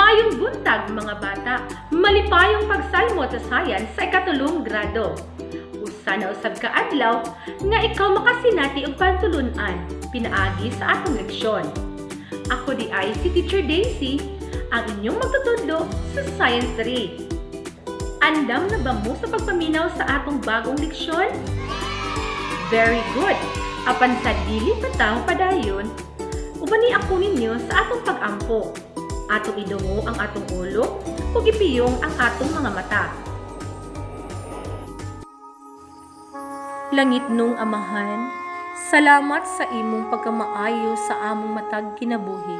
Mayong buntag mga bata, malipayong pagsalmot sa science sa ikatulong grado. Usa na usab ka adlaw nga ikaw makasinati og pantulunan pinaagi sa atong leksyon. Ako di ay si Teacher Daisy, ang inyong magtutudlo sa Science 3. Andam na ba mo sa pagpaminaw sa atong bagong leksyon? Very good! Apan sa dili patang padayon, ubani ako ninyo sa atong pag-ampo. Atong idungo ang atong ulo ug ipiyong ang atong mga mata. Langit nung Amahan, salamat sa imong pagkamaayo sa among matag kinabuhi.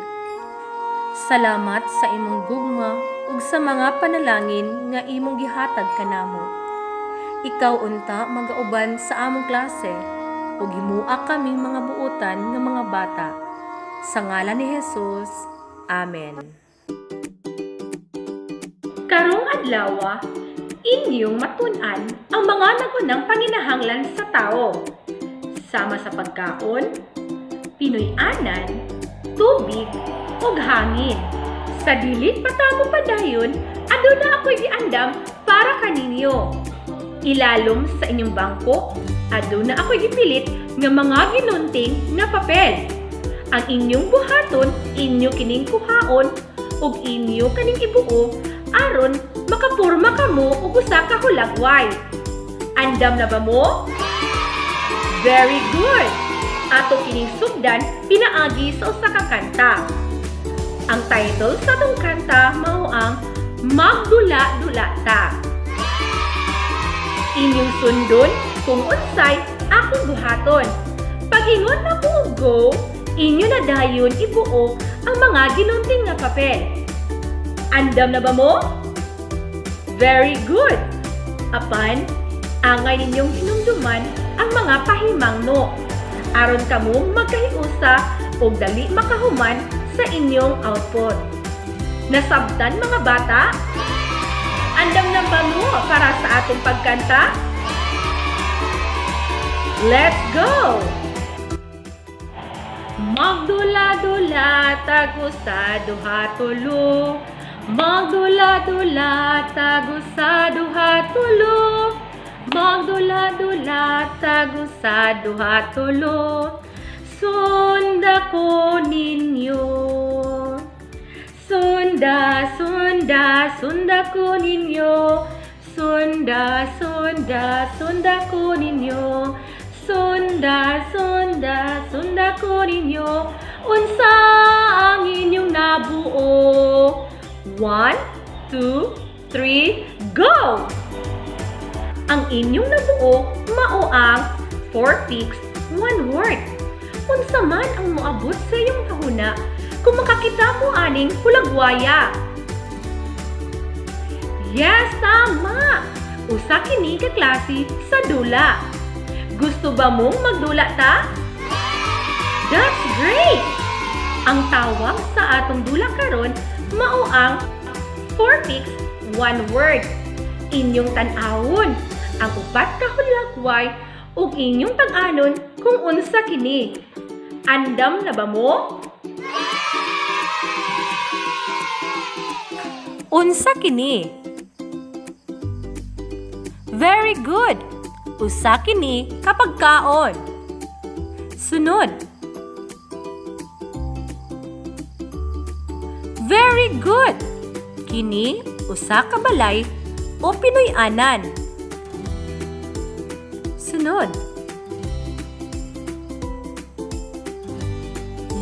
Salamat sa imong gugma ug sa mga panalangin nga imong gihatag kanamo. Ikaw unta magauban sa among klase ug himua kaming mga buotan nga mga bata. Sa ngalan ni Jesus. Amen. Karong adlaw, inyong matun-an ang mga nagunang panginahanglan sa tao. Sama sa pagkaon, pinuy-anan, tubig, ug hangin. Sa dilit patamo padayon, aduna ako'y giandam para kaninyo. Ilalom sa inyong bangko, aduna ako'y gipilit nga mga ginunting nga papel. Ang inyong buhaton, inyo kining kuhaon, ug inyo kaning ibuo, aron makapurma kamo ug usa ka hulagway. Andam na ba mo? Very good! Ato kining sugdan pinaagi sa usa ka kanta. Ang title sa atong kanta mao ang Magdula-dula Ta. Inyong sundon kung unsay akong buhaton. Pag-ingon na ko go, inyo na dayon ibuo ang mga ginunting nga papel. Andam na ba mo? Very good! Apan, angay ninyong hinumduman ang mga pahimangno. Aron kamo magkahiusa o dali makahuman sa inyong output. Nasabtan mga bata? Andam na ba mo para sa atong pagkanta? Let's go! Magdula-dula tago sa duha tulo. Magdula-dula tago sa duha tulo. Magdula-dula tago sa duha tulo. Sunda ko ninyo. Sunda, sunda, sunda ko ninyo. Sunda, sunda, sunda ko ninyo. Sunda, sunda, sunda ko ninyo. Unsa ang inyong nabuo? 1, 2, 3, go! Ang inyong nabuo mao ang 4 pics, 1 word. Unsa man ang moabot sa iyong kahuna kung makakita mo aning hulagwaya? Yes, tama! Usa kini ka klase sa dula. Gusto ba mong magdula ta? That's great! Ang tawag sa atong dula karon mao ang 4 pics, 1 word. Inyong tan-awon ang upat ka hulagway ug inyong tag-anon kung unsa kini. Andam na ba mo? Unsa kini? Very good! Usa kini kapag kaon. Sunod. Very good! Kini usa ka balay o pinuy-anan. Sunod.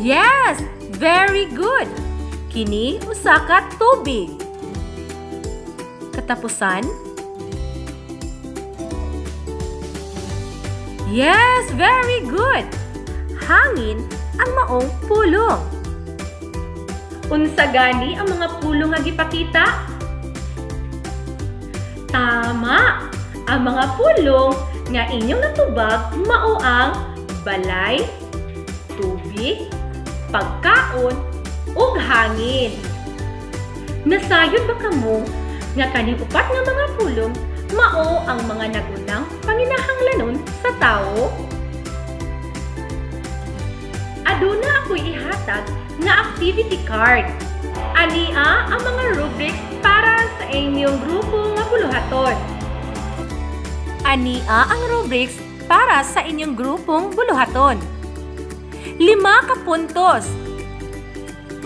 Yes! Very good! Kini usa ka tubig. Katapusan. Yes! Very good! Hangin ang maong pulong. Unsa gani ang mga pulong nga gipakita? Tama! Ang mga pulong nga inyong natubag mao ang balay, tubig, pagkaon, ug hangin. Nasayon ba kamo nga kaning upat nga mga pulong mao ang mga nagunang panginahanglanon sa tao? Aduna ako'y ihatag nga activity card. Ania ang mga rubrics para sa inyong grupo nga buluhaton. Ania ang rubrics para sa inyong grupong buluhaton. 5 ka puntos.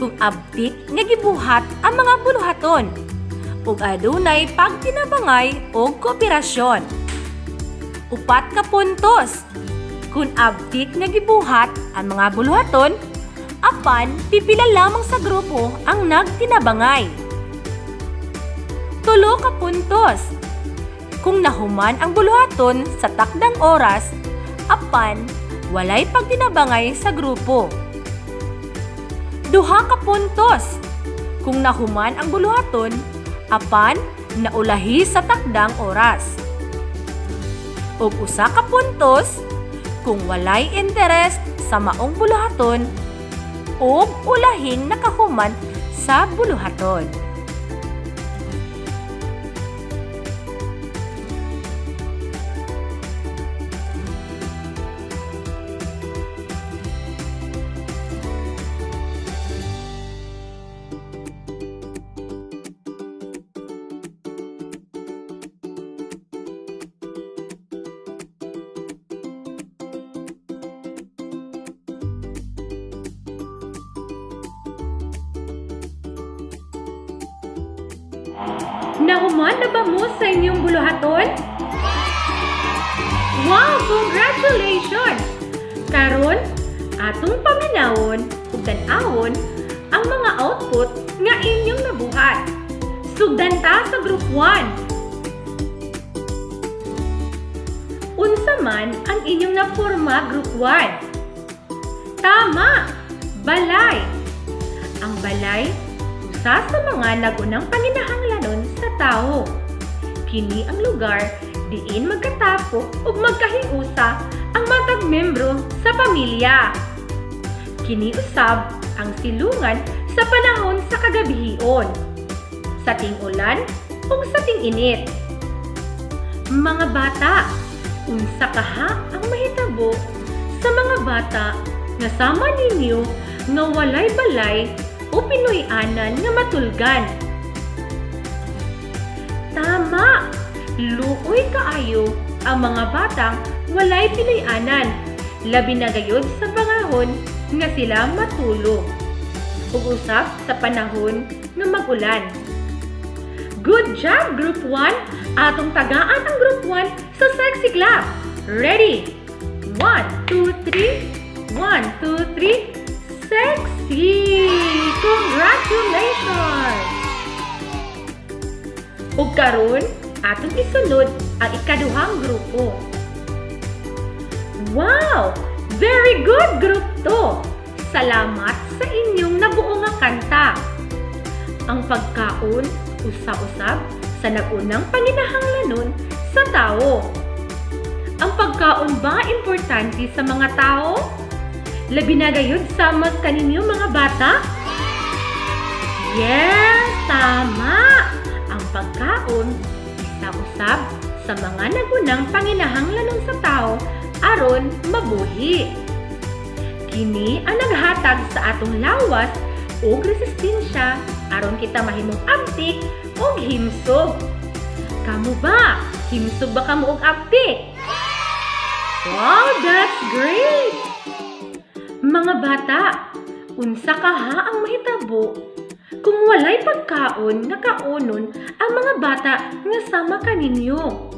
Kung abtik nga gibuhat ang mga buluhaton, ug adunay pagtinabangay o kooperasyon. 4 ka puntos. Kung abtik nga gibuhat ang mga buluhaton, apan pipila lamang sa grupo ang nagtinabangay. 3 ka puntos. Kung nahuman ang buluhaton sa takdang oras, apan walay pagtinabangay sa grupo. 2 ka puntos. Kung nahuman ang buluhaton, apan naulahi sa takdang oras. Ug 1 ka puntos kung walay interes sa maong buluhaton o ulahing nakahuman sa buluhaton. Nahuman na ba mo sa inyong buluhaton? Wow! Congratulations! Karon, atong paminawon ug tan-awon ang mga output nga inyong nabuhat. Sugdan ta sa Group 1. Unsa man ang inyong naporma Group 1? Tama! Balay! Ang balay, usa sa mga nagunang panginahanglanon sa tao. Kini ang lugar diin magkatapok ug magkahiusa ang matag membro sa pamilya. Kini usab ang silungan sa panahon sa kagabihion, sa ting-ulan ug sa ting-init. Mga bata, unsa kaha ang mahitabo sa mga bata nga sama ninyo nga walay balay o Pinoy-anan nga matulgan? Tama! Luoy kaayo ang mga batang walay Pinoy-anan, labi na gayud sa panahon nga sila matulog ug usab sa panahon nga mag-ulan. Good job, Group 1! Atong tagaan ang Group 1 sa sexy clap. Ready? 1, 2, 3. 1, 2, 3. Sexy! Congratulations! Ug karon, atong isunod ang ikaduhang grupo. Wow! Very good, Group 2! Salamat sa inyong nabuo nga kanta. Ang pagkaon, usa-usab sa nagunang panginahanglanon sa tao. Ang pagkaon ba importante sa mga tao? Labi na gayud sa mas kaninyo mga bata? Yes, tama! Ang pagkaon, isa-usab sa mga nagunang panginahanglanon sa tao aron mabuhi. Kini ang naghatag sa atong lawas o resistensya aron kita mahimong abtik o himsog. Kamu ba? Himsog ba kamo og abtik? Wow, that's great! Mga bata, unsa kaha ang mahitabo kung walay pagkaon nga kaunon ang mga bata nga sama kaninyo?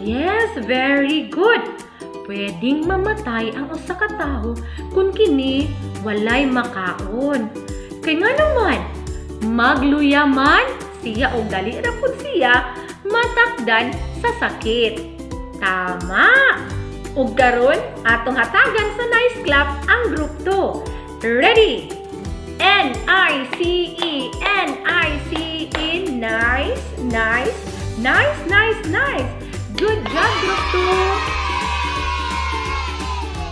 Yes, very good! Pwedeng mamatay ang usa ka tawo kung kini walay makaon. Kay nga naman, magluyaman siya o dali ra pud siya matakdan sa sakit. Tama! Ug karon atong hatagan sa nice clap ang Group 2. Ready? N-I-C-E, N-I-C-E, nice, nice, nice, nice, nice. Good job, Group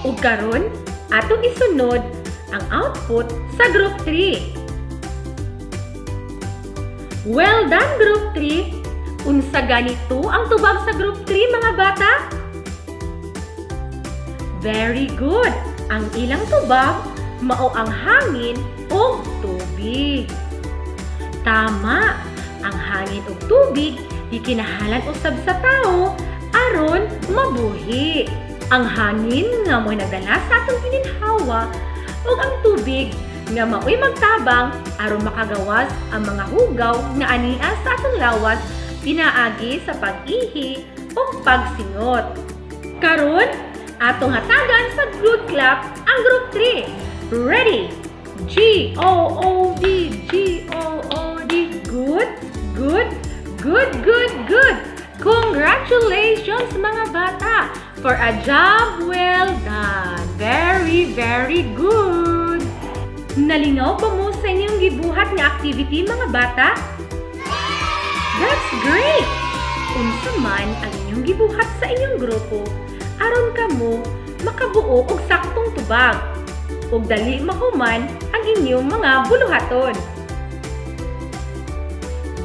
2. Ug karon atong isunod ang output sa Group 3. Well done, Group 3. Unsa ganito ang tubag sa Group 3, mga bata? Very good! Ang ilang tubag mao ang hangin ug tubig. Tama, ang hangin ug tubig gikinahalan usab sa tawo aron mabuhi. Ang hangin nga mo'y nagdala sa atong gininhawa ug ang tubig nga mao'y magtabang aron makagawas ang mga hugaw nga ania sa atong lawas pinaagi sa pag-ihi o pagsingot. Karon, atong hatagan sa good clap ang group 3. Ready? G-O-O-D, G-O-O-D. Good, good, good, good, good. Congratulations mga bata for a job well done. Very, very good. Nalingaw ba mo sa inyong gibuhat nga activity mga bata? That's great! Unsa man ang inyong gibuhat sa inyong grupo, aron kamo makabuo og saktong tubag ug dali mahuman ang inyong mga buluhaton.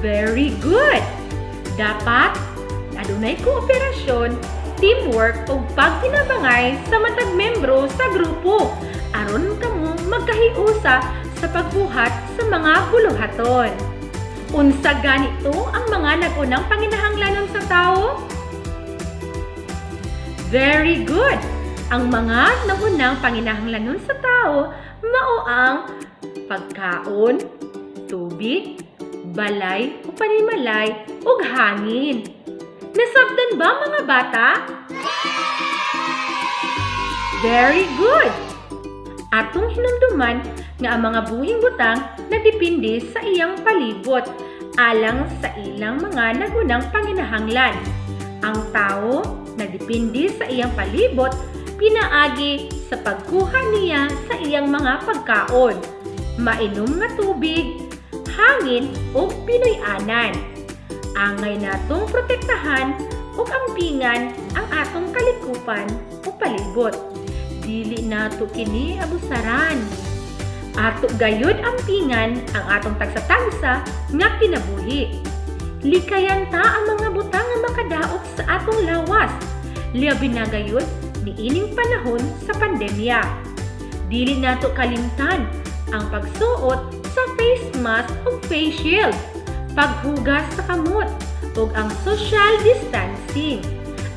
Very good! Dapat adunay kooperasyon, teamwork ug pagtinabangay sa matag membro sa grupo aron kamo magkahiusa sa pagbuhat sa mga buluhaton. Unsa ganito ang mga nagunang panginahanglanon sa tao? Very good! Ang mga nagunang panginahanglanon sa tao mao ang pagkaon, tubig, balay o panimalay ug hangin. Nasabdan ba mga bata? Very good! Atong hinumduman nga ang mga buhing butang nagdepende sa iyang palibot alang sa ilang mga nagunang panginahanglan. Ang tao nagdepende sa iyang palibot pinaagi sa pagkuha niya sa iyang mga pagkaon, mainom nga tubig, hangin o pinuy-anan. Angay natong protektahan ug ampingan ang atong kalikupan o palibot. Dili nato kini abusaran. Ato gayud ampingan ang atong tagsa-tagsa nga kinabuhi. Likayan ta ang mga butang nga makadaot sa atong lawas. Liabi na gayud niining panahon sa pandemya. Dili nato kalimtan ang pagsuot sa face mask ug face shield, paghugas sa kamot ug ang social distancing.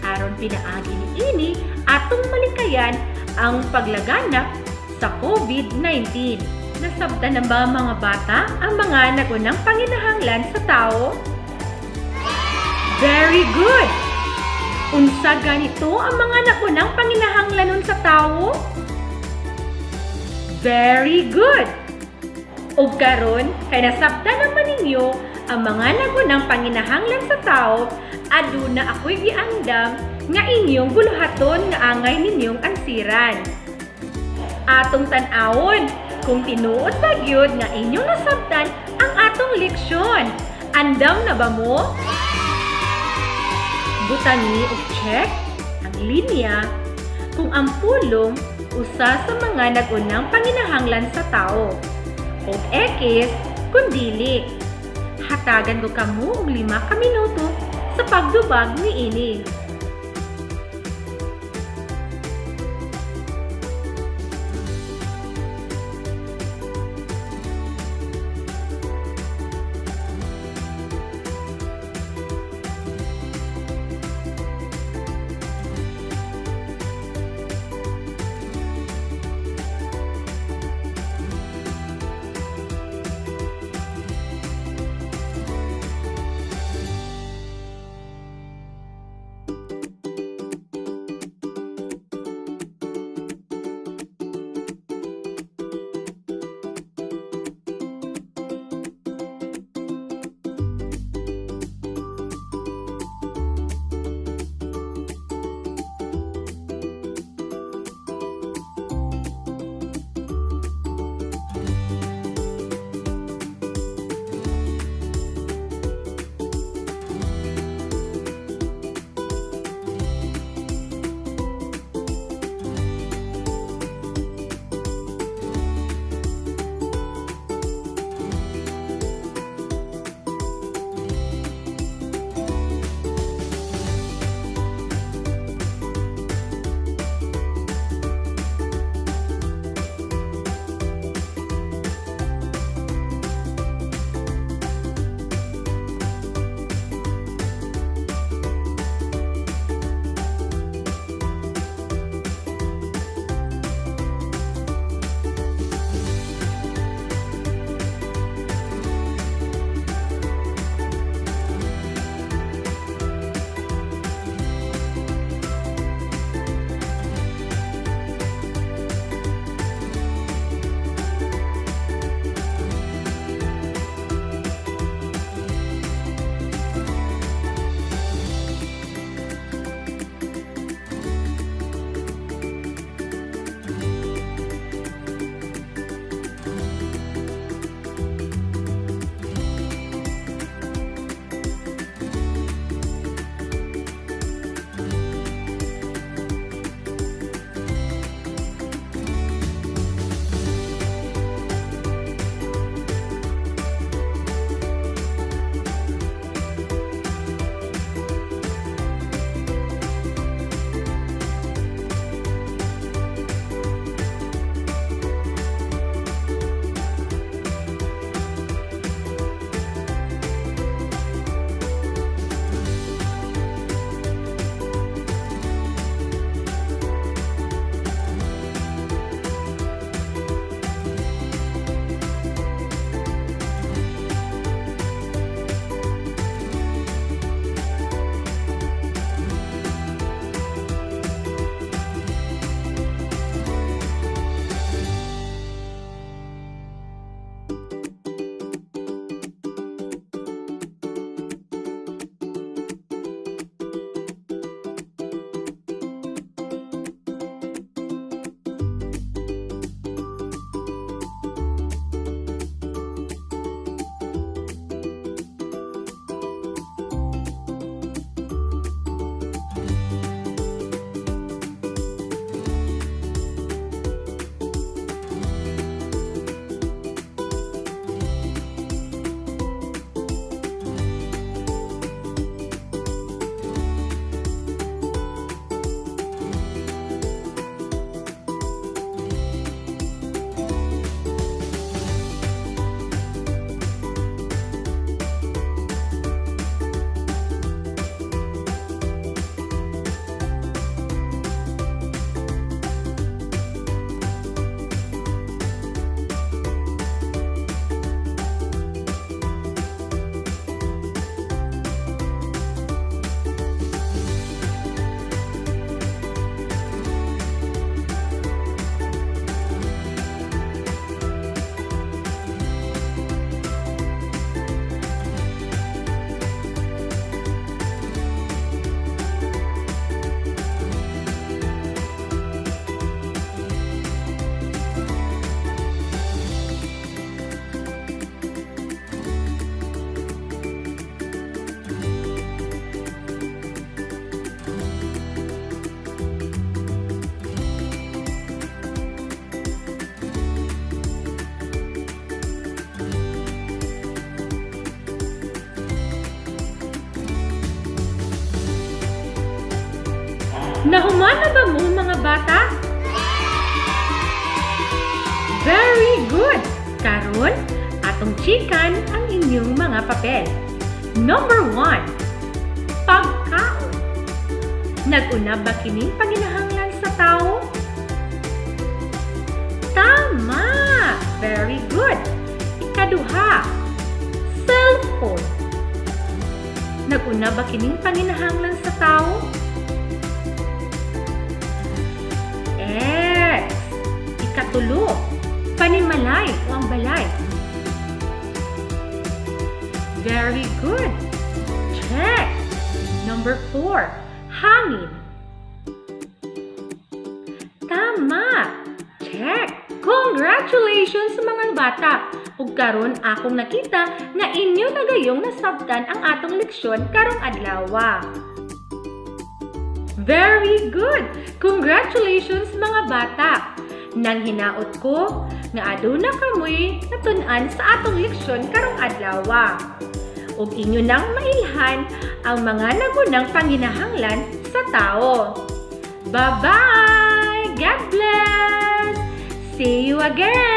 Aron pinaagi niini atong malikayan ang paglaganap sa COVID-19. Nasabtan na ba mga bata ang mga nagunang panginahanglan sa tao? Very good! Unsa ganito ang mga nagunang panginahanglanon sa tao? Very good! Ug karon kay nasabtan naman ninyo ang mga nagunang panginahanglan sa tao, aduna ako'y giandam nga inyong buluhaton nga angay ninyong ansiran. Atong tan-awon kung tinuod ba gyud nga inyong nasabtan ang atong leksyon. Andam na ba mo? Butani og check ang linya kung ang pulong usa sa mga nagunang panginahanglan sa tao. Og X kung dili. Hatagan ko kamo og 5 ka minuto sa pagdubag niini. Nahumana ba mo mga bata? Very good! Karon, atong chikan ang inyong mga papel. Number 1. Pagkaon. Nag-una ba kining panginahanglan sa tao? Tama! Very good! Ikaduha. Cellphone. Nag-una ba kining panginahanglan sa tao? X. Ikatulo. Panimalay o ang balay. Very good. Check. Number 4. Hangin. Tama. Check. Congratulations mga bata. Ug karon akong nakita nga inyo na gayong nasabtan ang atong leksyon karong adlaw. Very good. Congratulations mga bata. Nang hinaot ko nga aduna kamoy natun-an sa atong leksyon karong adlaw. Ug inyo nang mailhan ang mga nagunang panginahanglan sa tao. Bye-bye! God bless! See you again!